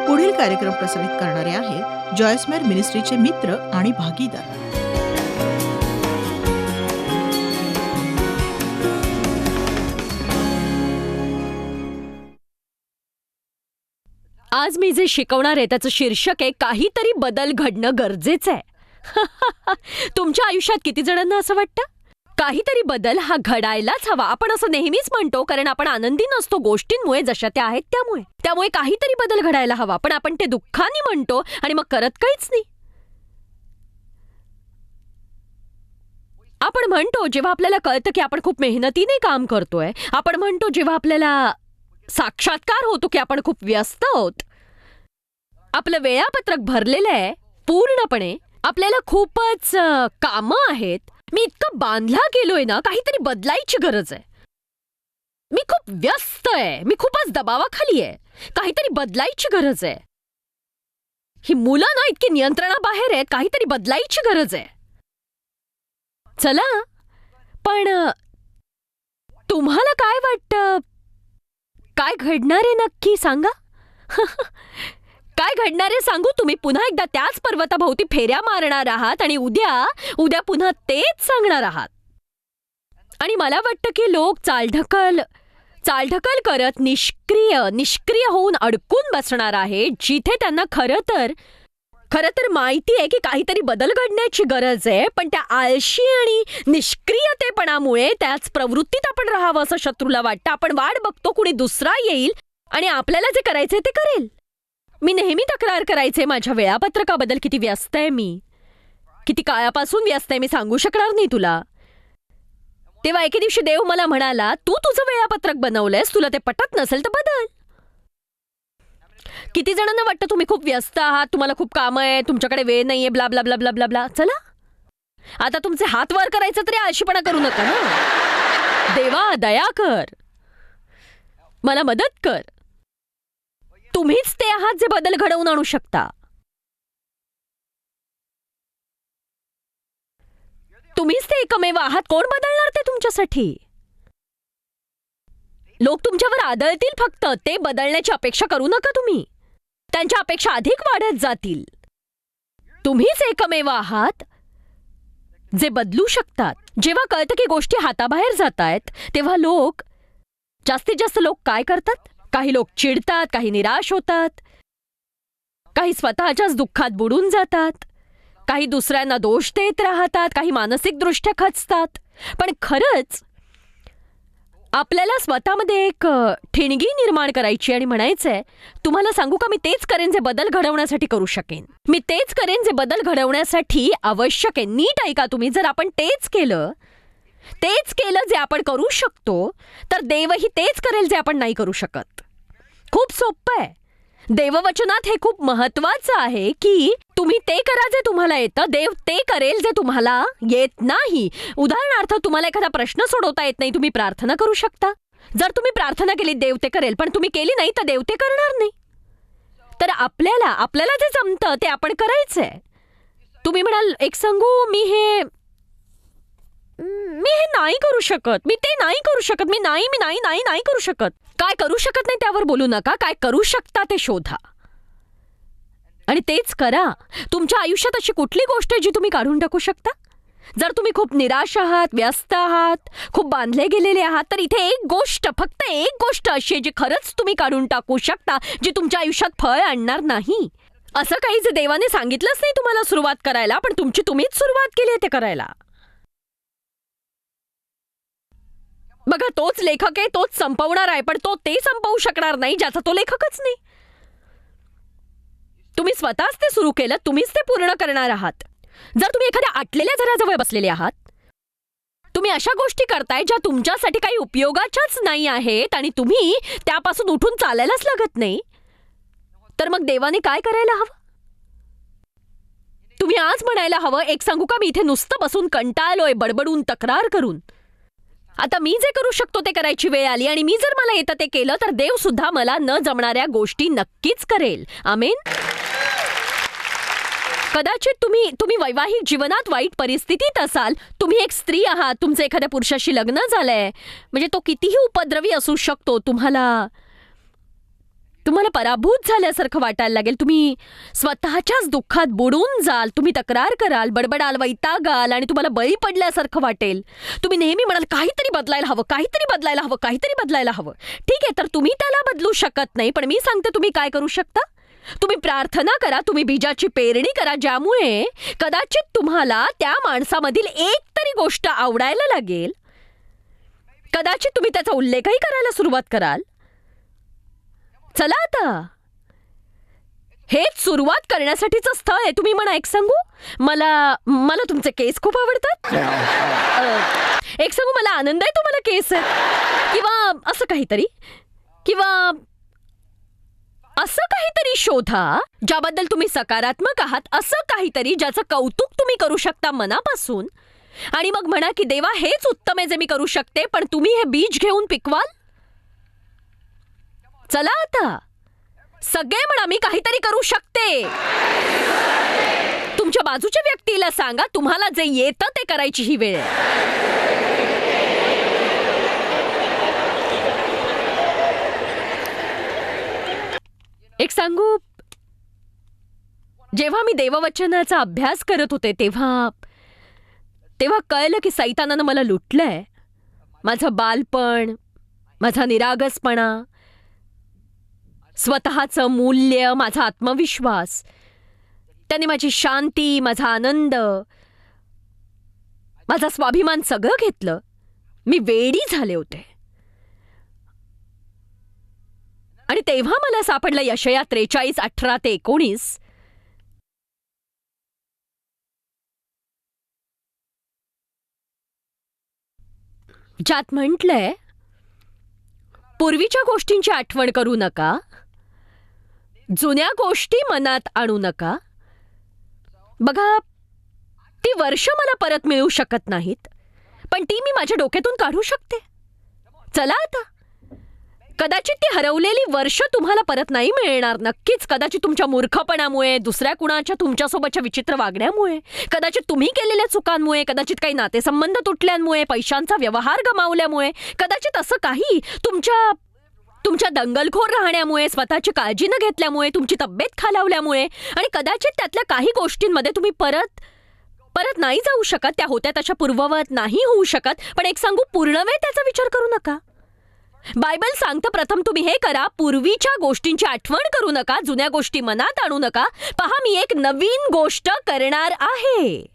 पुढील कार्यक्रम प्रसारित करणारे आहेत जॉयस्मेर मिनिस्ट्रीचे मित्र आणि भागीदार. आज मी जे शिकवणार आहे त्याचं शीर्षक आहे काहीतरी बदल घडणं गरजेचं आहे. तुमच्या आयुष्यात किती जणांना असं वाटतं काहीतरी बदल हा घडायलाच हवा? आपण असं नेहमीच म्हणतो कारण आपण आनंदी नसतो गोष्टींमुळे जशा त्या आहेत त्यामुळे काहीतरी बदल घडायला हवा, पण आपण ते दुःखाने म्हणतो आणि मग करत काहीच नाही. आपण म्हणतो जेव्हा आपल्याला कळतं की आपण खूप मेहनतीने काम करतोय, आपण म्हणतो जेव्हा आपल्याला साक्षात्कार होतो की आपण खूप व्यस्त आहोत, आपलं वेळापत्रक भरलेलं आहे पूर्णपणे, आपल्याला खूपच कामं आहेत, मी इतकं बांधला गेलोय ना, काहीतरी बदलायची गरज आहे, मी खूप व्यस्त आहे, मी खूपच दबावाखाली आहे, काहीतरी बदलायची गरज आहे, ही मुलं ना इतकी नियंत्रणाबाहेर आहेत, काहीतरी बदलायची गरज आहे. चला, पण तुम्हाला काय वाटतं काय घडणार आहे नक्की सांगा? काय घडणार आहे सांगू? तुम्ही पुन्हा एकदा त्याच पर्वताभोवती फेऱ्या मारणार आहात आणि उद्या पुन्हा तेच सांगणार आहात. आणि मला वाटतं की लोक चालढकल करत निष्क्रिय होऊन अडकून बसणार आहे, जिथे त्यांना खरं तर माहिती आहे की काहीतरी बदल घडण्याची गरज आहे, पण त्या आळशी आणि निष्क्रियतेपणामुळे त्याच प्रवृत्तीत आपण राहावं असं शत्रूला वाटतं. आपण वाट बघतो कुणी दुसरा येईल आणि आपल्याला जे करायचंय ते करेल. मी नेहमी तक्रार करायचे माझ्या वेळापत्रकाबद्दल, किती व्यस्त आहे मी, किती काळापासून व्यस्त आहे, मी सांगू शकणार नाही तुला. तेव्हा एके दिवशी देव मला म्हणाला, तू तुझं वेळापत्रक बनवलंयस, तुला ते पटत नसेल तर बदल. किती जणांना वाटतं तुम्ही खूप व्यस्त आहात, तुम्हाला खूप कामं आहे, तुमच्याकडे वेळ नाहीये, blah blah blah blah blah blah. चला, आता तुमचे हात वर करायचं तरी आळशीपणा करू नका ना. देवा दया कर, मला मदत कर. तुम्हीच ते आहात जे बदल घडवून आणू शकता. तुम्हीच ते एकमेव आहात. कोण बदलणार ते तुमच्यासाठी? लोक तुमच्यावर आदळतील फक्त, ते बदलण्याची अपेक्षा करू नका तुम्ही. त्यांच्या अपेक्षा अधिक वाढत जातील. तुम्हीच एकमेव आहात जे बदलू शकतात. जेव्हा कळतं की गोष्टी हाताबाहेर जात आहेत, तेव्हा जास्तीत जास्त लोक काय करतात? काही लोक चिडतात, काही निराश होतात, काही स्वतःच्याच दुःखात बुडून जातात, काही दुसऱ्यांना दोष देत राहतात, काही मानसिकदृष्ट्या खचतात. पण खरंच आपल्याला स्वतःमध्ये एक ठिणगी निर्माण करायची आणि म्हणायचंय, तुम्हाला सांगू का, मी तेच करेन जे बदल घडवण्यासाठी करू शकेन. मी तेच करेन जे बदल घडवण्यासाठी आवश्यक आहे. नीट ऐका तुम्ही, जर आपण तेच केलं जे आपण करू शकतो, तर देवही तेच करेल जे आपण नाही करू शकत. खूप सोपं आहे. देववचनात हे खूप महत्वाचं आहे की तुम्ही ते करा जे तुम्हाला येतं, देव ते करेल जे तुम्हाला येत नाही. उदाहरणार्थ, तुम्हाला एखादा प्रश्न सोडवता येत नाही, तुम्ही प्रार्थना करू शकता. जर तुम्ही प्रार्थना केली देव ते करेल, पण तुम्ही केली नाही तर देव ते करणार नाही. तर आपल्याला जे जमतं ते आपण करायचंय. तुम्ही म्हणाल, एक सांगू, मी हे नाही करू शकत, मी ते नाही करू शकत, मी नाही करू शकत. काय करू शकत नाही त्यावर बोलू नका, काय करू शकता ते शोधा आणि तेच करा. तुमच्या आयुष्यात अशी कुठली गोष्ट आहे जी तुम्ही काढून टाकू शकता? जर तुम्ही खूप निराश आहात, व्यस्त आहात, खूप बांधले गेलेले आहात, तर इथे फक्त एक गोष्ट अशी आहे जी खरंच तुम्ही काढून टाकू शकता, जी तुमच्या आयुष्यात फळ आणणार नाही. असं काही जे देवाने सांगितलंच नाही तुम्हाला सुरुवात करायला, पण तुम्हीच सुरुवात केली आहे ते करायला. बघा, तोच लेखक आहे, तोच संपवणार आहे, पण तो ते संपवू शकणार नाही ज्याचा तो लेखकच नाही. तुम्ही स्वतःच ते सुरू केलं, तुम्हीच ते पूर्ण करणार आहात. जर तुम्ही एखाद्या आटलेल्या झऱ्याजवळ बसलेले आहात, तुम्ही अशा गोष्टी करताय ज्या तुमच्यासाठी काही उपयोगाच्याच नाही आहेत आणि तुम्ही त्यापासून उठून चालायलाच लागत नाही, तर मग देवाने काय करायला हवं? तुम्ही आज म्हणायला हवं, एक सांगू का, मी इथे नुसतं बसून कंटाळलोय, बडबडून तक्रार करून. आता मी जे करू शकतो ते करायची वेळ आली आणि मी जर मला येतं ते केलं, तर देव सुद्धा मला न जमणाऱ्या गोष्टी नक्कीच करेल. आमेन. कदाचित तुम्ही वैवाहिक जीवनात वाईट परिस्थितीत असाल, तुम्ही एक स्त्री आहात, तुमचं एखाद्या पुरुषाशी लग्न झालंय, म्हणजे तो कितीही उपद्रवी असू शकतो, तुम्हाला तुम्हाला पराभूत झाल्यासारखं वाटायला लागेल. तुम्ही स्वतःच्याच दुःखात बुडून जाल. तुम्ही तक्रार कराल, बडबडाल, वैतागाल आणि तुम्हाला बळी पडल्यासारखं वाटेल. तुम्ही नेहमी म्हणाल काहीतरी बदलायला हवं, काहीतरी बदलायला हवं, काहीतरी बदलायला हवं. ठीक आहे, तर तुम्ही त्याला बदलू शकत नाही, पण मी सांगते तुम्ही काय करू शकता. तुम्ही प्रार्थना करा, तुम्ही बीजाची पेरणी करा, ज्यामुळे कदाचित तुम्हाला त्या माणसामधील एक तरी गोष्ट आवडायला लागेल. कदाचित तुम्ही त्याचा उल्लेखही करायला सुरुवात कराल. चला आता, हेच सुरुवात करण्यासाठीचं स्थळ आहे. तुम्ही म्हणा, एक सांगू, मला तुमचे केस खूप आवडतात. एक सांगू, मला आनंद आहे तुम्हाला केस आहेत, किंवा असं काहीतरी, किंवा असं काहीतरी शोधा ज्याबद्दल तुम्ही सकारात्मक आहात, असं काहीतरी ज्याचं कौतुक तुम्ही करू शकता मनापासून, आणि मग म्हणा की देवा, हेच उत्तम आहे जे मी करू शकते, पण तुम्ही हे बीज घेऊन पिकवाल. चला आता, सगळे म्हणा, मी काहीतरी करू शकते. तुमच्या बाजूच्या व्यक्तीला सांगा, तुम्हाला जे येतं ते करायची ही वेळ आहे. एक सांगू, जेव्हा मी देववचनाचा अभ्यास करत होते तेव्हा कळलं की सैतानानं मला लुटलंय. माझं बालपण, माझा निरागसपणा, स्वतःचं मूल्य, माझा आत्मविश्वास, त्याने माझी शांती, माझा आनंद, माझा स्वाभिमान सगळं घेतलं. मी वेडी झाले होते. आणि तेव्हा मला सापडलं यशया 43:18-19. ज्यात म्हटलंय, पूर्वीच्या गोष्टींची आठवण करू नका, जुन्या गोष्टी मनात आणू नका. बघा, ती वर्ष मला परत मिळू शकत नाहीत, पण ती मी माझ्या डोक्यातून काढू शकते. चला आता, कदाचित ती हरवलेली वर्ष तुम्हाला परत नाही मिळणार. नक्कीच, कदाचित तुमच्या मूर्खपणामुळे, दुसऱ्या कुणाच्या तुमच्यासोबतच्या विचित्र वागण्यामुळे, कदाचित तुम्ही केलेल्या चुकांमुळे, कदाचित काही नातेसंबंध तुटल्यामुळे, पैशांचा व्यवहार गमावल्यामुळे, कदाचित असं काही तुमच्या दंगलखोर राहण्यामुळे, स्वतःची काळजी न घेतल्यामुळे, तुमची तब्येत खालावल्यामुळे, आणि कदाचित त्यातल्या काही गोष्टींमध्ये तुम्ही परत नाही जाऊ शकत. त्या होत्या तशा पूर्ववत नाही होऊ शकत. पण एक सांगू, पूर्ण वेळ त्याचा विचार करू नका. बायबल सांगतं, प्रथम तुम्ही हे करा, पूर्वीच्या गोष्टींची आठवण करू नका, जुन्या गोष्टी मनात आणू नका. पहा, मी एक नवीन गोष्ट करणार आहे.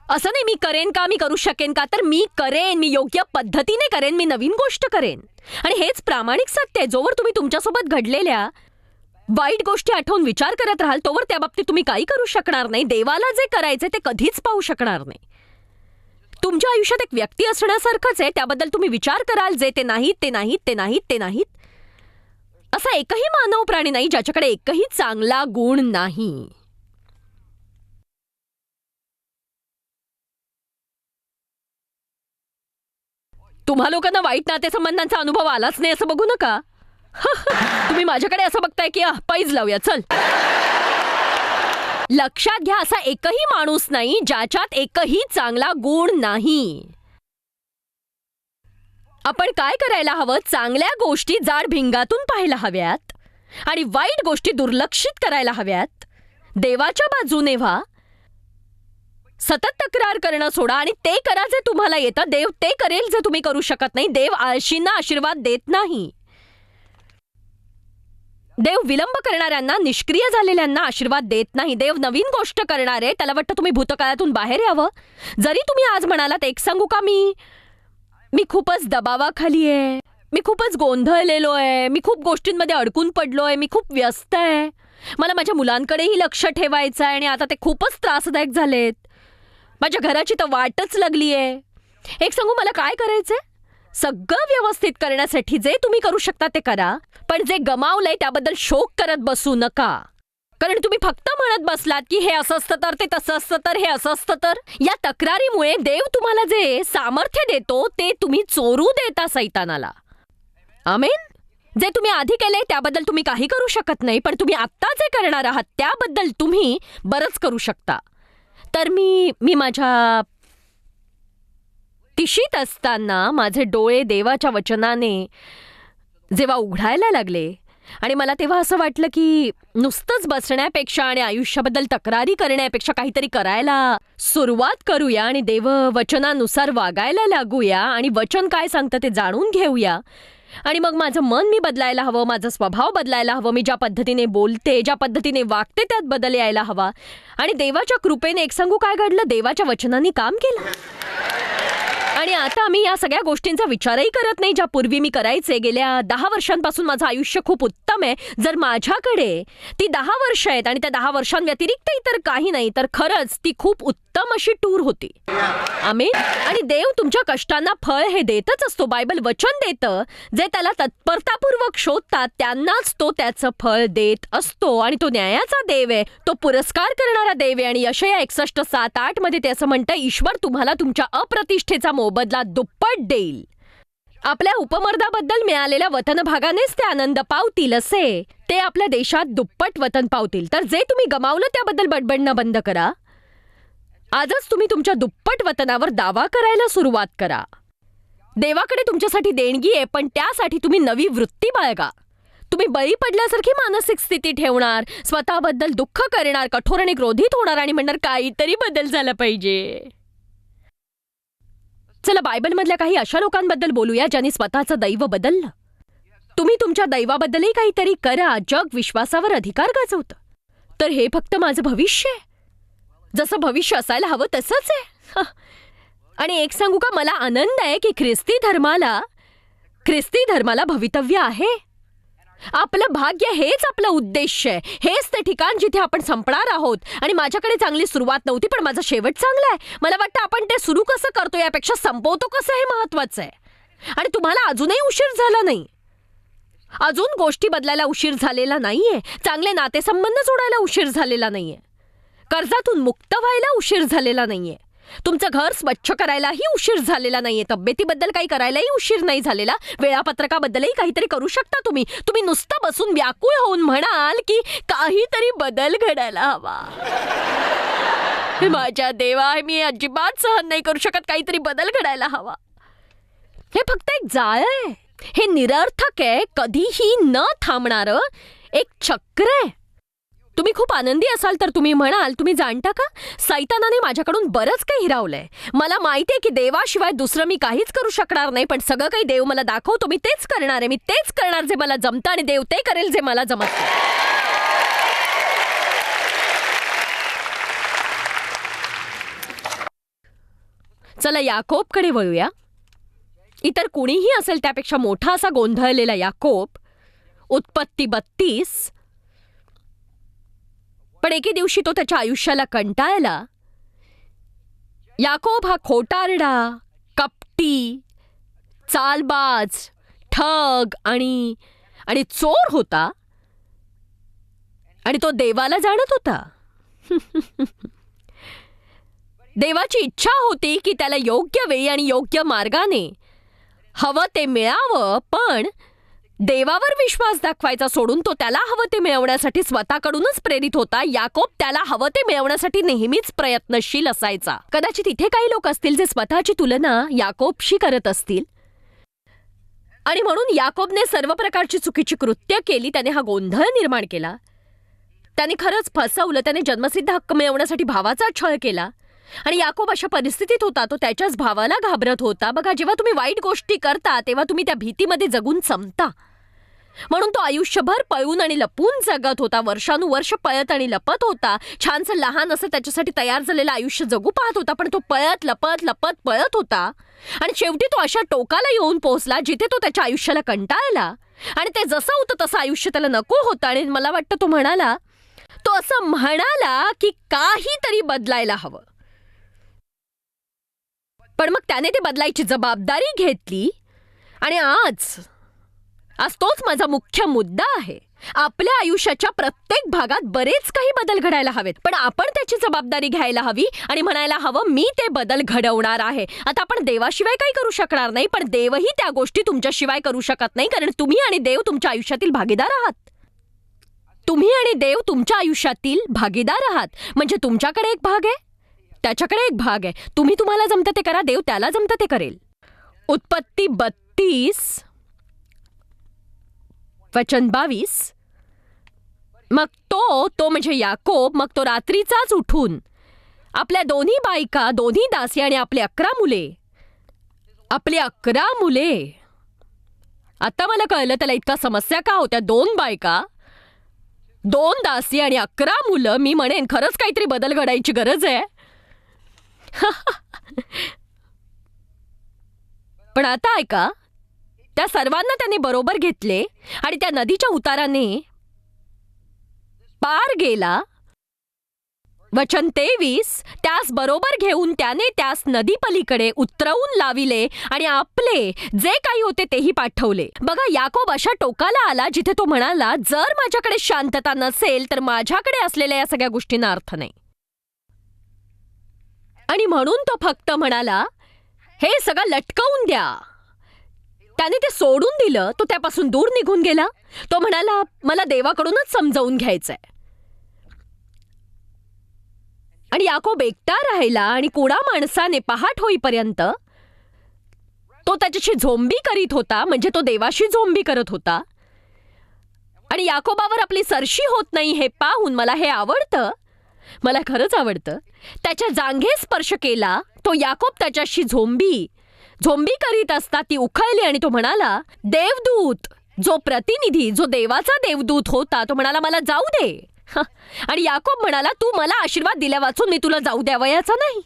असं नाही मी करेन का, मी करू शकेन का, तर मी करेन. मी योग्य पद्धतीने करेन. मी नवीन गोष्ट करेन. आणि हेच प्रामाणिक सत्य आहे. जोवर तुम्ही तुमच्यासोबत घडलेल्या वाईट गोष्टी आठवून विचार करत राहाल, तोवर त्या बाबतीत तुम्ही काही करू शकणार नाही. देवाला जे करायचे ते कधीच पाहू शकणार नाही. तुमच्या आयुष्यात एक व्यक्ती असण्यासारखंच आहे. त्याबद्दल तुम्ही विचार कराल, जे ते नाहीत, ते नाहीत, ते नाहीत, ते नाहीत. असा एकही मानव प्राणी नाही ज्याच्याकडे एकही चांगला गुण नाही. तुम्हा लोकांना वाईट नातेसंबंधांचा अनुभव आलाच नाही असं बघू नका. तुम्ही माझ्याकडे असं बघताय की पैज लावूया, चल. लक्षात घ्या, असा एकही माणूस नाही ज्याच्यात एकही चांगला गुण नाही. आपण काय करायला हवं, चांगल्या गोष्टी जाड भिंगातून पाहायला हव्यात आणि वाईट गोष्टी दुर्लक्षित करायला हव्यात. देवाच्या बाजूने व्हा. सतत तक्रार करणं सोडा आणि ते करा जे तुम्हाला येतं. देव ते करेल जे तुम्ही करू शकत नाही. देव आळशींना आशीर्वाद देत नाही. देव विलंब करणाऱ्यांना, निष्क्रिय झालेल्यांना आशीर्वाद देत नाही. देव नवीन गोष्ट करणार आहे. त्याला वाटतं तुम्ही भूतकाळातून बाहेर यावं. जरी तुम्ही आज म्हणालात, एक सांगू का, मी खूपच दबावाखाली आहे, मी खूपच गोंधळलेलो आहे, मी खूप गोष्टींमध्ये अडकून पडलोय, मी खूप व्यस्त आहे, मला माझ्या मुलांकडेही लक्ष ठेवायचं आहे आणि आता ते खूपच त्रासदायक झालेत, माझ्या घराची तर वाटच लागली आहे. एक सांगू, मला काय करायचंय? सगळं व्यवस्थित करण्यासाठी जे तुम्ही करू शकता ते करा, पण जे गमावलंय त्याबद्दल शोक करत बसू नका. कारण तुम्ही फक्त म्हणत बसलात की हे असं असतं तर, ते तसं असतं तर, हे असं असतं तर. या तक्रारीमुळे देव तुम्हाला जे सामर्थ्य देतो ते तुम्ही चोरू देता सैतानाला. आमेन. जे तुम्ही आधी केलंय त्याबद्दल तुम्ही काही करू शकत नाही, पण तुम्ही आत्ता जे करणार आहात त्याबद्दल तुम्ही बरंच करू शकता. तर मी माझ्या तिशीत असताना माझे डोळे देवाच्या वचनाने जेव्हा उघडायला लागले, आणि मला तेव्हा असं वाटलं की नुसतंच बसण्यापेक्षा आणि आयुष्याबद्दल तक्रारी करण्यापेक्षा काहीतरी करायला सुरुवात करूया आणि देववचनानुसार वागायला लागूया आणि वचन काय सांगतं ते जाणून घेऊया. आणि मग माझं मन मी बदलायला हवं, माझा स्वभाव बदलायला हवं, मी ज्या पद्धतीने बोलते, ज्या पद्धतीने वागते त्यात बदल यायला हवा. आणि देवाच्या कृपेने एक सांगू काय घडलं, देवाच्या वचनांनी काम केलं. आणि आता मी या सगळ्या गोष्टींचा विचारही करत नाही ज्या पूर्वी मी करायचे. गेल्या 10 वर्षांपासून माझं आयुष्य खूप उत्तम आहे. जर माझ्याकडे ती 10 वर्ष आहेत आणि त्या 10 वर्षांव्यतिरिक्त इतर काही नाही, तर खरंच ती खूप उत्तम अशी टूर होती. आमेन. आणि देव तुमच्या कष्टांना फळ हे देतच असतो. बायबल वचन देतं, जे त्याला तत्परतापूर्वक शोधतात त्यांनाच तो त्याचं फळ देत असतो. आणि तो न्यायाचा देव आहे, तो पुरस्कार करणारा देव आहे. आणि यशया 61:7-8 मध्ये ते असं म्हणतं, ईश्वर तुम्हाला तुमच्या अप्रतिष्ठेचा मोबदला दुप्पट देईल. आपल्या उपमर्दाबद्दल मिळालेल्या वतनभागानेच ते आनंद पावतील, असे ते आपल्या देशात दुप्पट वतन पावतील. तर जे तुम्ही गमावलं त्याबद्दल बडबडणं बंद करा. आजच तुम्ही तुमच्या दुप्पट वतनावर दावा करायला सुरुवात करा. देवाकडे तुमच्यासाठी देणगी आहे, पण त्यासाठी तुम्ही नवी वृत्ती बाळगा. तुम्ही बळी पडल्यासारखी मानसिक स्थिती ठेवणार, स्वतःबद्दल दुःख करणार, कठोर आणि क्रोधित होणार आणि म्हणणार काहीतरी बदल झाला पाहिजे. चला बायबलमधल्या काही अशा लोकांबद्दल बोलूया ज्यांनी स्वतःचं दैव बदललं. तुम्ही तुमच्या दैवाबद्दलही काहीतरी करा. जग विश्वासावर अधिकार गाजवतं. तर हे फक्त माझं भविष्य आहे, जसं भविष्य असायला हवं तसंच आहे. आणि एक सांगू का, मला आनंद आहे की ख्रिस्ती धर्माला भवितव्य आहे. आपलं भाग्य हेच आपलं उद्देश आहे. हेच ते ठिकाण जिथे आपण संपणार आहोत. आणि माझ्याकडे चांगली सुरुवात नव्हती, पण माझा शेवट चांगला आहे. मला वाटतं आपण ते सुरू कसं करतो यापेक्षा संपवतो कसं हे महत्वाचं आहे. आणि तुम्हाला अजूनही उशीर झाला नाही. अजून गोष्टी बदलायला उशीर झालेला नाहीये. चांगले नातेसंबंध जोडायला उशीर झालेला नाहीये. कर्जातून मुक्त व्हायला उशीर झालेला नाहीये. तुमचं घर स्वच्छ करायलाही उशीर झालेला नाहीये. तब्येतीबद्दल काही करायलाही उशीर नाही झालेला. वेळापत्रकाबद्दलही काहीतरी करू शकता तुम्ही. तुम्ही नुसतं बसून व्याकुळ होऊन म्हणाल की काहीतरी बदल घडायला हवा. माझ्या देवा, मी अजिबात सहन नाही करू शकत, काहीतरी बदल घडायला हवा. हे फक्त एक जाळ आहे. हे निरर्थक आहे, कधीही न थांबणारं एक चक्र आहे. तुम्ही खूप आनंदी असाल तर तुम्ही म्हणाल, तुम्ही जाणता का, सैतानाने माझ्याकडून बरंच काही हिरावलंय. मला माहिती आहे की देवाशिवाय दुसरं मी काहीच करू शकणार नाही, पण सगळं काही देव मला दाखवतो. मी तेच करणार आहे. मी तेच करणार जे मला जमतं आणि देव ते करेल जे मला जमत नाही. चला याकोबकडे वळूया. इतर कुणीही असेल त्यापेक्षा मोठा असा गोंधळलेला याकोब. उत्पत्ती 32. पण एके दिवशी तो त्याच्या आयुष्याला कंटाळला. याकोब हा खोटारडा, कपटी, चालबाज, ठग आणि चोर होता. आणि तो देवाला जाणत होता. देवाची इच्छा होती की त्याला योग्य वेळी आणि योग्य मार्गाने हवं ते मिळावं, पण देवावर विश्वास दाखवायचा सोडून तो त्याला हवं ते मिळवण्यासाठी स्वतःकडूनच प्रेरित होता. याकोब त्याला हवं ते मिळवण्यासाठी नेहमीच प्रयत्नशील असायचा. कदाचित इथे काही लोक असतील जे स्वतःची तुलना याकोबशी करत असतील. आणि म्हणून याकोबने सर्व प्रकारची चुकीची कृत्य केली. त्याने हा गोंधळ निर्माण केला. त्याने खरंच फसवलं. त्याने जन्मसिद्ध हक्क मिळवण्यासाठी भावाचा छळ केला. आणि याकोब अशा परिस्थितीत होता, तो त्याच्याच भावाला घाबरत होता. बघा, जेव्हा तुम्ही वाईट गोष्टी करता तेव्हा तुम्ही त्या भीतीमध्ये जगून संपता. म्हणून तो आयुष्यभर पळून आणि लपून जगत होता. वर्षानुवर्ष पळत आणि लपत होता. छानसं लहान असं त्याच्यासाठी तयार झालेलं आयुष्य जगू पाहत होता, पण तो पळत लपत पळत होता. आणि शेवटी तो अशा टोकाला येऊन पोहोचला जिथे तो त्याच्या आयुष्याला कंटाळला. आणि ते जसं होतं तसं आयुष्य त्याला नको होतं. आणि मला वाटतं तो असं म्हणाला की काहीतरी बदलायला हवं. पण मग त्याने ते बदलायची जबाबदारी घेतली. आणि आज तोच माझा मुख्य मुद्दा आहे. आपल्या आयुष्याच्या प्रत्येक भागात बरेच काही बदल घडायला हवेत, पण आपण त्याची जबाबदारी घ्यायला हवी आणि म्हणायला हवं, मी ते बदल घडवणार आहे. आता आपण देवाशिवाय काही करू शकणार नाही, पण देवही त्या गोष्टी तुमच्याशिवाय करू शकत नाही, कारण तुम्ही आणि देव तुमच्या आयुष्यातील भागीदार आहात. तुम्ही आणि देव तुमच्या आयुष्यातील भागीदार आहात. म्हणजे तुमच्याकडे एक भाग आहे, त्याच्याकडे एक भाग आहे. तुम्ही तुम्हाला जमतं ते करा, देव त्याला जमतं ते करेल. उत्पत्ती 32 वचन 22. मग तो म्हणजे याकोब, मग तो रात्रीचाच उठून आपल्या दोन्ही बायका, दोन्ही दासी आणि आपली 11 मुले. आता मला कळलं त्याला इतका समस्या का होत्या. 2 बायका, 2 दासी आणि 11 मुलं. मी म्हणेन खरंच काहीतरी बदल घडायची गरज आहे. पण आता ऐका, त्या सर्वांना त्याने बरोबर घेतले आणि त्या नदीच्या उताराने पार गेला. वचन 23. त्यास बरोबर घेऊन त्याने त्यास नदी पलीकडे उतरवून लाविले आणि आपले जे काही होते तेही पाठवले. बघा, याकोब अशा टोकाला आला जिथे तो म्हणाला, जर माझ्याकडे शांतता नसेल तर माझ्याकडे असलेल्या या सगळ्या गोष्टींना अर्थ नाही. आणि म्हणून तो फक्त म्हणाला, हे सगळं लटकवून द्या. त्याने ते सोडून दिलं. तो त्यापासून दूर निघून गेला. तो म्हणाला, मला देवाकडूनच समजावून घ्यायचंय. आणि याकोब एकटा राहिला आणि कुणा माणसाने पहाट होईपर्यंत तो त्याच्याशी झोंबी करीत होता, म्हणजे तो देवाशी झोंबी करत होता. आणि याकोबावर आपली सरशी होत नाही हे पाहून मला हे आवडतं. मला खरंच आवडतं. त्याच्या जांघे स्पर्श केला. तो याकोब त्याच्याशी झोंबी करीत असता ती उखळली आणि तो म्हणाला, देवदूत, जो प्रतिनिधी, जो देवाचा देवदूत होता, तो म्हणाला, मला जाऊ दे. आणि याकोब म्हणाला, तू मला आशीर्वाद दिल्या वाचून मी तुला जाऊ द्यावयाचा नाही.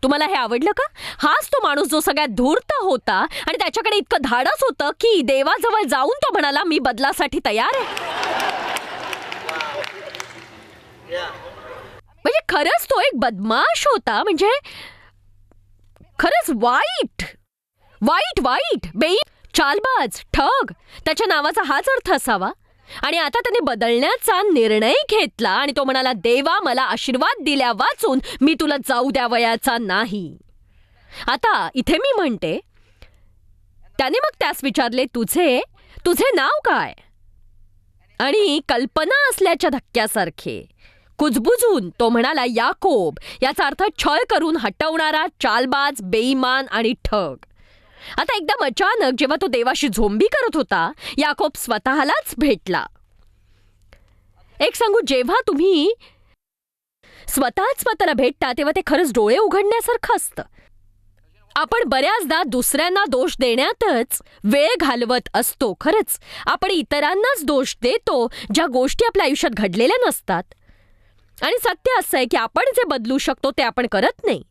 तुम्हाला हे आवडलं का? हाच तो माणूस जो सगळ्यात धूर्त होता आणि त्याच्याकडे इतकं धाडस होतं की देवाजवळ जाऊन तो म्हणाला, मी बदलासाठी तयार आहे. म्हणजे खरंच तो एक बदमाश होता. म्हणजे खरंच वाईट, चालबाज, ठग, त्याच्या नावाचा हाच अर्थ असावा. आणि आता त्याने बदलण्याचा निर्णय घेतला आणि तो म्हणाला, देवा, मला आशीर्वाद दिल्या वाचून मी तुला जाऊ द्यावयाचा नाही. आता इथे मी म्हणते, त्याने मग त्यास विचारले, तुझे नाव काय? आणि कल्पना असल्याच्या धक्क्यासारखे कुजबुजून तो म्हणाला, याकोब. याचा अर्थ छळ करून हटवणारा, चालबाज, बेईमान आणि ठग. आता एकदम अचानक जेव्हा तो देवाशी झोंबी करत होता, याकोब स्वतःलाच भेटला. एक सांगू, जेव्हा तुम्ही स्वतःला भेटता तेव्हा ते खरंच डोळे उघडण्यासारखं असतं. आपण बऱ्याचदा दुसऱ्यांना दोष देण्यातच वेळ घालवत असतो. खरंच आपण इतरांनाच दोष देतो ज्या गोष्टी आपल्या आयुष्यात घडलेल्या नसतात. आणि सत्य असं आहे की आपण जे बदलू शकतो ते आपण करत नाही.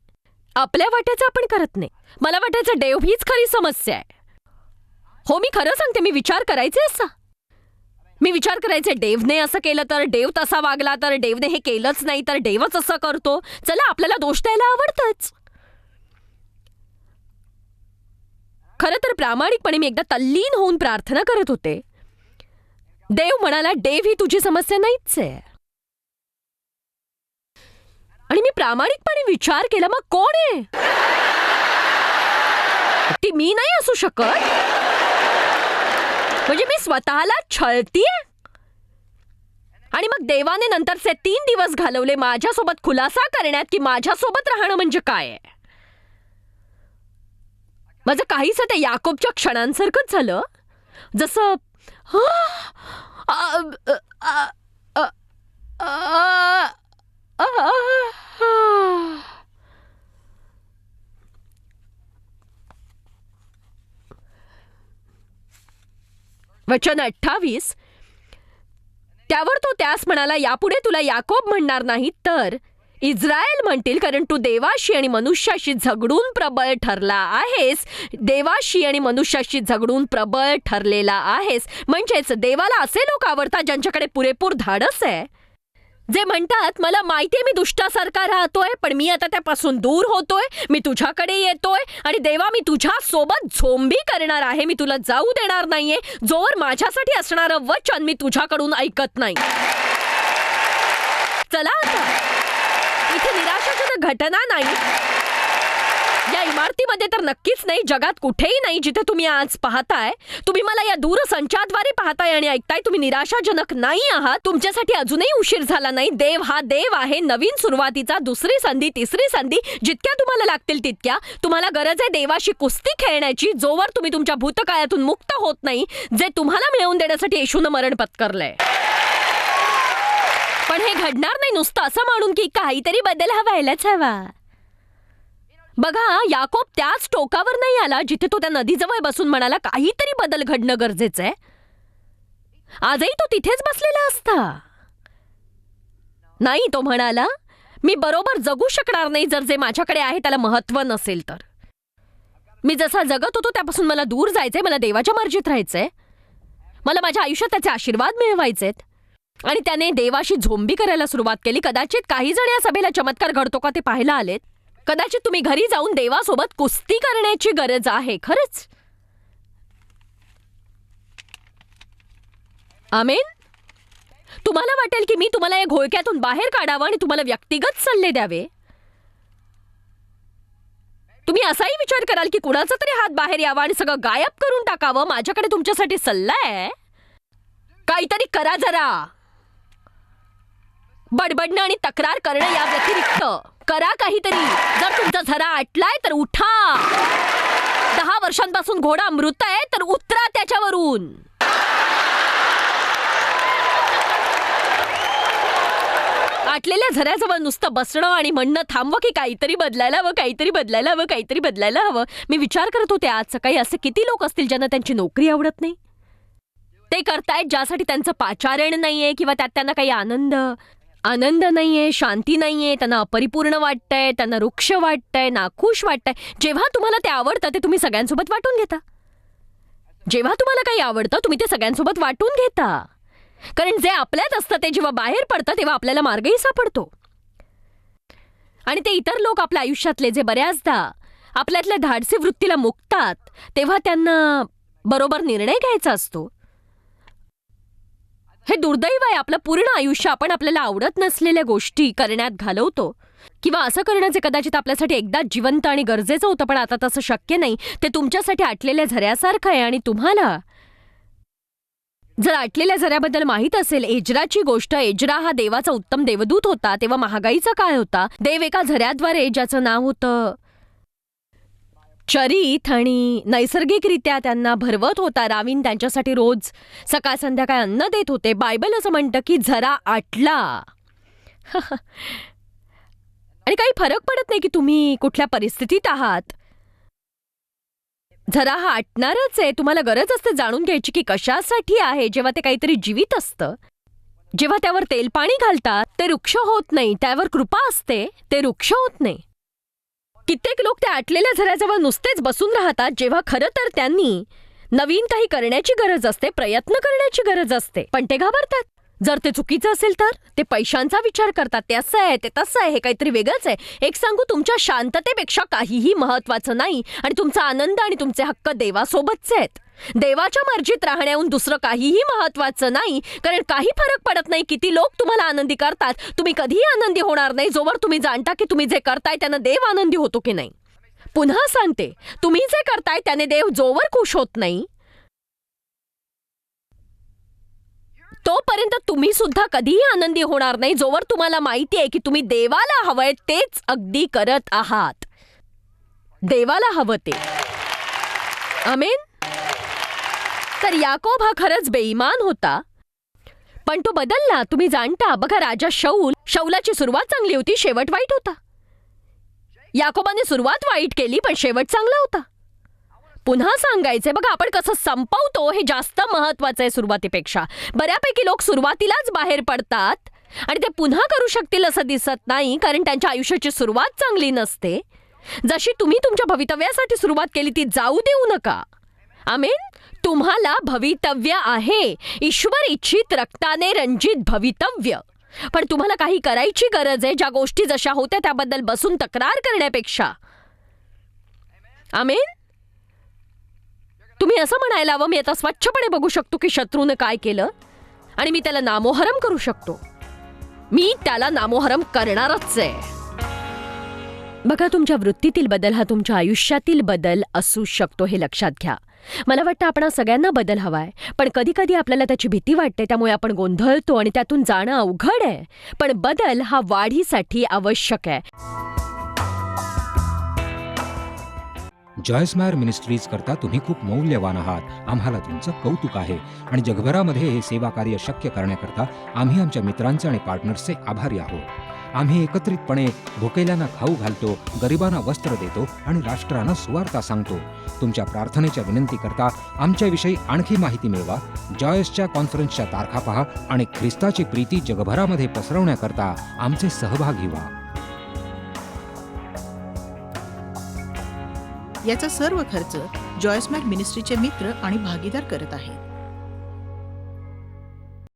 आपल्या वाट्याचं आपण करत नाही. मला वाटायचं देव हीच खरी समस्या आहे. हो, मी खरं सांगते, मी विचार करायचे देवने असं केलं तर, देव तसा वागला तर, देवने हे केलंच नाही तर देवच असं करतो. चला, आपल्याला दोष द्यायला आवडतंच. खरं तर प्रामाणिकपणे मी एकदा तल्लीन होऊन प्रार्थना करत होते. देव म्हणाला, देव ही तुझी समस्या नाहीच आहे. आणि मी प्रामाणिकपणे विचार केला, मग कोण आहे? ती मी नाही असू शकत. म्हणजे मी स्वतःला छळतीये. आणि मग देवाने नंतरचे 3 दिवस घालवले माझ्यासोबत खुलासा करण्यात की माझ्यासोबत राहणं म्हणजे काय आहे. माझं काहीच त्या याकोबच्या क्षणांसारखंच झालं. जसं वचन 28. त्यावर तो त्यास म्हणाला, यापुढे तुला याकोब म्हणणार नाही तर इस्रायल म्हणतील, कारण तू देवाशी आणि मनुष्याशी झगडून प्रबळ ठरला आहेस. देवाशी आणि मनुष्याशी झगडून प्रबळ ठरलेला आहेस. म्हणजेच देवाला असे लोक आवडतात ज्यांच्याकडे पुरेपूर धाडस आहे, जे म्हणतात, मला माहितीये मी दुष्टासारखा राहतोय, पण मी आता त्यापासून दूर होतोय, मी तुझ्याकडे येतोय आणि देवा, मी तुझ्या सोबत झोंबी करणार आहे. मी तुला जाऊ देणार नाहीये जोवर माझ्यासाठी असणारं वचन मी तुझ्याकडून ऐकत नाही. चला, आता इथे निराशाजनक घटना नाही. या इमारतीमध्ये तर नक्कीच नाही, जगात कुठेही नाही जिथे तुम्ही आज पाहताय. तुम्ही मला या दूरसंचाराद्वारे पाहताय आणि ऐकताय. तुम्ही निराशाजनक नाही आहात. तुमच्यासाठी अजूनही उशीर झाला नाही. देव हा देव आहे नवीन सुरुवातीचा. दुसरी संधी, तिसरी संधी, जितक्या तुम्हाला लागतील तितक्या. तुम्हाला गरज आहे देवाशी कुस्ती खेळण्याची, जोवर तुम्ही तुमच्या भूतकाळातून मुक्त होत नाही, जे तुम्हाला मिळवून देण्यासाठी येशूनं मरण पत्करलंय. पण हे घडणार नाही नुसतं असं म्हणून की काहीतरी बदल हा व्हायलाच हवा. बघा, याकोब त्याच टोकावर नाही आला जिथे तो त्या नदीजवळ बसून म्हणाला काहीतरी बदल घडणं गरजेचं आहे. आजही तो तिथेच बसलेला असता. नाही, तो म्हणाला मी बरोबर जगू शकणार नाही जर जे माझ्याकडे आहे त्याला महत्त्व नसेल तर. मी जसा जगत होतो त्यापासून मला दूर जायचंय. मला देवाच्या मर्जीत राहायचंय. मला माझ्या आयुष्यात त्याचे आशीर्वाद मिळवायचेत. आणि त्याने देवाशी झोंबी करायला सुरुवात केली. कदाचित काही जण या सभेला चमत्कार घडतो का ते पाहायला आलेत. कदाचित तुम्ही घरी जाऊन देवासोबत कुस्ती करण्याची गरज आहे. खरंच. आमेन. तुम्हाला वाटेल की मी तुम्हाला या घोळक्यातून बाहेर काढावं आणि तुम्हाला व्यक्तिगत सल्ले द्यावे. तुम्ही असाही विचार कराल की कुणाचा तरी हात बाहेर यावा आणि सगळं गायब करून टाकावं. माझ्याकडे तुमच्यासाठी सल्ला आहे. काहीतरी करा जरा. बडबडणं आणि तक्रार करणं या व्यतिरिक्त करा काहीतरी. जर तुमचा झरा आटलाय तर उठा. 10 वर्षांपासून घोडा मृत आहे तर उतरा त्याच्यावरून. आटलेल्या झऱ्याजवळ नुसतं बसणं आणि म्हणणं थांबवं की काहीतरी बदलायला हवं, काहीतरी बदलायला हवं, काहीतरी बदलायला हवं. मी विचार करत होते आज सकाळी असे किती लोक असतील ज्यांना त्यांची नोकरी आवडत नाही. ते करतायत ज्यासाठी त्यांचं पाचारण नाहीये किंवा त्यात त्यांना काही आनंद नाहीये, शांती नाहीये. त्यांना अपरिपूर्ण वाटतंय, त्यांना रुक्ष वाटतंय, नाखुश वाटतंय. जेव्हा तुम्हाला ते आवडतं ते तुम्ही सगळ्यांसोबत वाटून घेता. जेव्हा तुम्हाला काही आवडतं तुम्ही ते सगळ्यांसोबत वाटून घेता. कारण जे आपल्यात असतं ते जेव्हा बाहेर पडतं तेव्हा आपल्याला मार्गही सापडतो. आणि ते इतर लोक आपल्या आयुष्यातले जे बऱ्याचदा आपल्यातल्या धाडसी वृत्तीला मुकतात तेव्हा त्यांना बरोबर निर्णय घ्यायचा असतो. हे दुर्दैव आहे. आपलं पूर्ण आयुष्य आपण आपल्याला आवडत नसलेल्या गोष्टी करण्यात घालवतो. किंवा असं करणं जे कदाचित आपल्यासाठी एकदाच जिवंत आणि गरजेचं होतं पण आता तसं शक्य नाही. ते तुमच्यासाठी आटलेल्या झऱ्यासारखं आहे. आणि तुम्हाला जर आटलेल्या झऱ्याबद्दल माहीत असेल, एजराची गोष्ट. एजरा हा देवाचा उत्तम देवदूत होता. तेव्हा महागाईचा काळ होता. देव एका झऱ्याद्वारे ज्याचं नाव होतं चरित आणि नैसर्गिकरित्या त्यांना भरवत होता. रावीन त्यांच्यासाठी रोज सकाळ संध्याकाळ अन्न देत होते. बायबल असं म्हणतं की झरा आटला. आणि काही फरक पडत नाही की तुम्ही कुठल्या परिस्थितीत आहात. झरा हा आटणारच आहे. तुम्हाला गरज असते जाणून घ्यायची की कशासाठी आहे. जेव्हा ते काहीतरी जीवित असतं, जेव्हा त्यावर तेल पाणी घालतात ते वृक्ष होत नाही. त्यावर कृपा असते ते वृक्ष होत नाही. कित्येक लोक त्या आटलेल्या झऱ्याजवळ नुसतेच बसून राहतात जेव्हा खरं तर त्यांनी नवीन काही करण्याची गरज असते, प्रयत्न करण्याची गरज असते. पण ते घाबरतात. जर ते चुकीचं असेल तर ते पैशांचा विचार करतात. ते असं आहे, ते तसं आहे, हे काहीतरी वेगळंच आहे. एक सांगू, तुमच्या शांततेपेक्षा काहीही महत्वाचं नाही. आणि तुमचा आनंद आणि तुमचे हक्क देवासोबतचे आहेत. देवाच्या मर्जीत राहण्याहून दुसरं काहीही महत्वाचं नाही. कारण काही फरक पडत नाही किती लोक तुम्हाला आनंदी करतात. तुम्ही कधीही आनंदी होणार नाही जोवर तुम्ही जाणता की तुम्ही जे करताय त्यानं देव आनंदी होतो की नाही. पुन्हा सांगते, तुम्ही जे करताय त्याने देव जोवर खुश होत नाही तोपर्यंत तुम्ही सुद्धा कधीही आनंदी होणार नाही जोवर तुम्हाला माहिती आहे की तुम्ही देवाला हवंय तेच अगदी करत आहात. देवाला हवं ते. आमेन. तर याकोब हा खरंच बेईमान होता पण तो बदलला. तुम्ही जाणता. बघा, राजा शौलाची सुरुवात चांगली होती, शेवट वाईट होता. याकोबाने सुरुवात वाईट केली पण शेवट चांगला होता. पुन्हा सांगायचंय, बघा, आपण कसं संपवतो हे जास्त महत्वाचं आहे सुरुवातीपेक्षा. बऱ्यापैकी लोक सुरुवातीलाच बाहेर पडतात आणि ते पुन्हा करू शकतील असं दिसत नाही कारण त्यांच्या आयुष्याची सुरुवात चांगली नसते. जशी तुम्ही तुमच्या भवितव्यासाठी सुरुवात केली ती जाऊ देऊ नका. आमेन. तुम्हाला भवितव्य आहे, ईश्वर इच्छित रक्ताने रंजित भवितव्य. पण तुम्हाला काही करायची गरज आहे ज्या गोष्टी जशा होत्या त्याबद्दल बसून तक्रार करण्यापेक्षा. आमेन. तुम्ही असं म्हणायला हवं, मी आता स्वच्छपणे बघू शकतो की शत्रूने काय केलं आणि मी त्याला नामोहरम करू शकतो. मी त्याला नामोहरम करणारच आहे. बघा, तुमच्या वृत्तीतील बदल हा तुमच्या आयुष्यातील बदल असू शकतो, हे लक्षात घ्या. मला वाटतं आपण सगळ्यांना बदल हवाय, पण कधी कधी आपल्याला त्याची भीती वाटते, त्यामुळे आपण गोंधळतो आणि त्यातून जाणं अवघड आहे. पण बदल हा वाढीसाठी आवश्यक आहे. जॉयस मायर मिनिस्ट्रीज करता तुम्ही खूप मौल्यवान आहात. आम्हाला तुमचं कौतुक आहे आणि जगभरामध्ये हे सेवा कार्य शक्य करण्याकरता आम्ही आमच्या मित्रांचे आणि पार्टनर्सचे आभारी आहोत. आम्ही एकत्रितपणे भुकेल्यांना खाऊ घालतो, गरिबांना वस्त्र देतो आणि राष्ट्रांना सुवार्ता सांगतो. तुमच्या प्रार्थनेच्या विनंती करता आमच्याविषयी आणखी माहिती मिळवा. जॉयसच्या कॉन्फरन्सच्या तारखा पहा आणि ख्रिस्ताची प्रीती जगभरामध्ये पसरवण्याकरता आमचे सहभागी व्हा. याचा सर्व खर्च जॉयस मॅर मिनिस्ट्रीचे मित्र आणि भागीदार करत आहेत.